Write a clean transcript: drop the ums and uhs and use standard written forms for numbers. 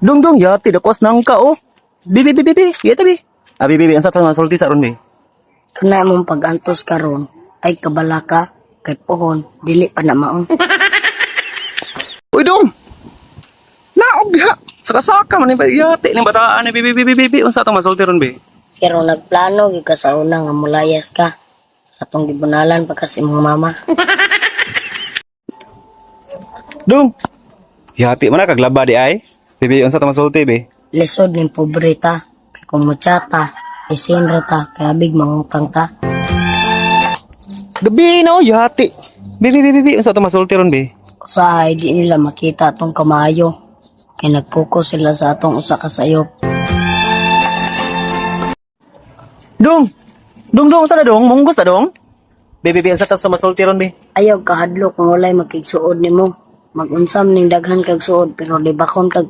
Dong, yati, dakos nang ka, oh. Bibi, yata, bi. Bibi, ang sa sulti sa ron, bi. Kana mong pag-antos karon ay kabala ka kay pohon dili pa na maong. Uy, dong! Naog diha! Saka-saka man, ba? Yati, ng bataan, bibi. Ang sa masulti ron, bi. Pero nagplano gyud ka sa una nga mulayas ka. Atong gibunalan pa kasi imong mama. Dong! Yati, mana kaglaba di ay? Bibi, ang sa masulti, bi. Lisod ning pobreta kay kung mutsata, isinra ta kay abig mangutang ta. Gabi na, oh, yati. Bibi, ang sa masulti ron, bi. Usahay di nila makita atong kamayo kay nag-focus sila sa atong usa ka sayop. Dong, sa na dong, munggos na dong. Bibi, ang sa masulti ron, bi. Ayaw kahadlok kung walay makigsuod nimo. Mag-unsam ning daghan kag suod pero libakon kag